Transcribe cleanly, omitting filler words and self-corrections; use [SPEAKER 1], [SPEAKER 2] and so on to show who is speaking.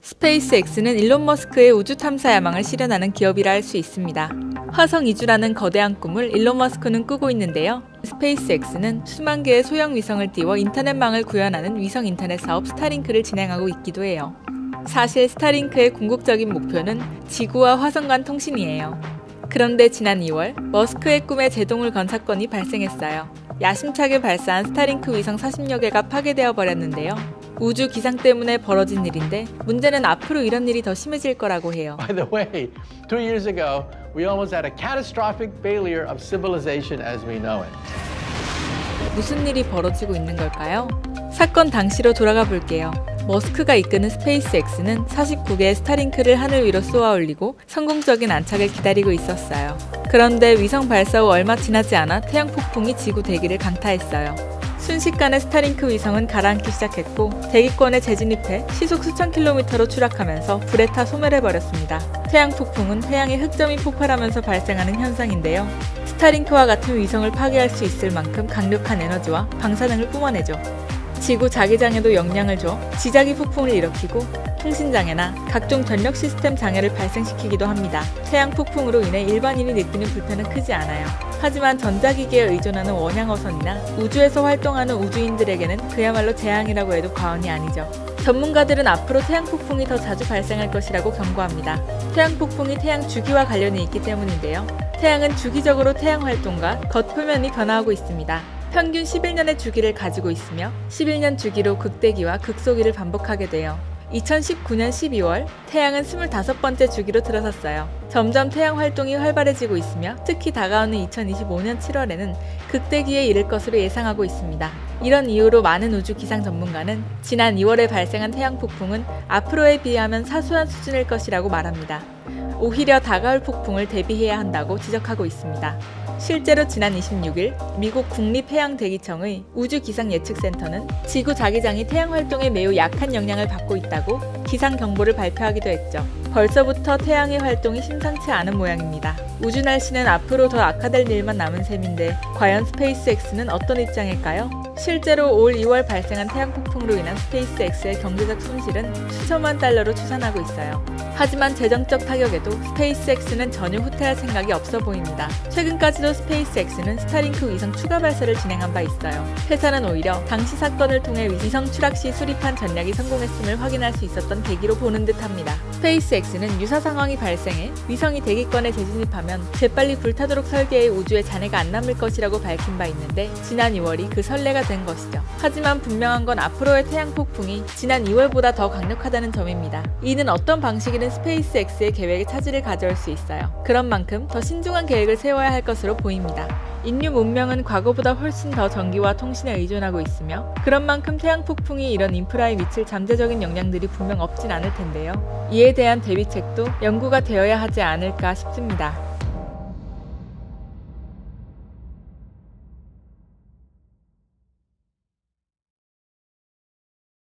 [SPEAKER 1] 스페이스X는 일론 머스크의 우주 탐사 야망을 실현하는 기업이라 할 수 있습니다. 화성 이주라는 거대한 꿈을 일론 머스크는 꾸고 있는데요. 스페이스X는 수만 개의 소형 위성을 띄워 인터넷망을 구현하는 위성 인터넷 사업 스타링크를 진행하고 있기도 해요. 사실 스타링크의 궁극적인 목표는 지구와 화성 간 통신이에요. 그런데 지난 2월 머스크의 꿈에 제동을 건 사건이 발생했어요. 야심차게 발사한 스타링크 위성 40여 개가 파괴되어 버렸는데요. 우주 기상 때문에 벌어진 일인데 문제는 앞으로 이런 일이 더 심해질 거라고 해요.
[SPEAKER 2] By the way, 2 years ago, we almost had a catastrophic failure of civilization as we know it.
[SPEAKER 1] 무슨 일이 벌어지고 있는 걸까요? 사건 당시로 돌아가 볼게요. 머스크가 이끄는 스페이스X는 49개의 스타링크를 하늘 위로 쏘아 올리고 성공적인 안착을 기다리고 있었어요. 그런데 위성 발사 후 얼마 지나지 않아 태양 폭풍이 지구 대기를 강타했어요. 순식간에 스타링크 위성은 가라앉기 시작했고 대기권에 재진입해 시속 수천 킬로미터로 추락하면서 불에 타 소멸해버렸습니다. 태양 폭풍은 태양의 흑점이 폭발하면서 발생하는 현상인데요. 스타링크와 같은 위성을 파괴할 수 있을 만큼 강력한 에너지와 방사능을 뿜어내죠. 지구 자기장에도 영향을 줘 지자기 폭풍을 일으키고 통신장애나 각종 전력 시스템 장애를 발생시키기도 합니다. 태양 폭풍으로 인해 일반인이 느끼는 불편은 크지 않아요. 하지만 전자기기에 의존하는 원양어선이나 우주에서 활동하는 우주인들에게는 그야말로 재앙이라고 해도 과언이 아니죠. 전문가들은 앞으로 태양 폭풍이 더 자주 발생할 것이라고 경고합니다. 태양 폭풍이 태양 주기와 관련이 있기 때문인데요. 태양은 주기적으로 태양 활동과 겉표면이 변화하고 있습니다. 평균 11년의 주기를 가지고 있으며 11년 주기로 극대기와 극소기를 반복하게 돼요. 2019년 12월 태양은 25번째 주기로 들어섰어요. 점점 태양 활동이 활발해지고 있으며 특히 다가오는 2025년 7월에는 극대기에 이를 것으로 예상하고 있습니다. 이런 이유로 많은 우주 기상 전문가는 지난 2월에 발생한 태양 폭풍은 앞으로에 비하면 사소한 수준일 것이라고 말합니다. 오히려 다가올 폭풍을 대비해야 한다고 지적하고 있습니다. 실제로 지난 26일 미국 국립해양대기청의 우주기상예측센터는 지구 자기장이 태양 활동에 매우 약한 영향을 받고 있다고 기상 경보를 발표하기도 했죠. 벌써부터 태양의 활동이 심상치 않은 모양입니다. 우주 날씨는 앞으로 더 악화될 일만 남은 셈인데 과연 스페이스X는 어떤 입장일까요? 실제로 올 2월 발생한 태양 폭풍으로 인한 스페이스X의 경제적 손실은 수천만 달러로 추산하고 있어요. 하지만 재정적 타격에도 스페이스X는 전혀 후퇴할 생각이 없어 보입니다. 최근까지도 스페이스X는 스타링크 위성 추가 발사를 진행한 바 있어요. 회사는 오히려 당시 사건을 통해 위성 추락 시 수립한 전략이 성공했음을 확인할 수 있었던 계기로 보는 듯합니다. 스페이스X는 유사 상황이 발생해 위성이 대기권에 재진입하면 재빨리 불타도록 설계해 우주에 잔해가 안 남을 것이라고 밝힌 바 있는데 지난 2월이 그 선례가 된 것이죠. 하지만 분명한 건 앞으로의 태양 폭풍이 지난 2월보다 더 강력하다는 점입니다. 이는 어떤 방식이든 스페이스X의 계획에 차질을 가져올 수 있어요. 그런 만큼 더 신중한 계획을 세워야 할 것으로 보입니다. 인류 문명은 과거보다 훨씬 더 전기와 통신에 의존하고 있으며 그런 만큼 태양 폭풍이 이런 인프라에 미칠 잠재적인 영향들이 분명 없진 않을 텐데요. 이에 대한 대비책도 연구가 되어야 하지 않을까 싶습니다.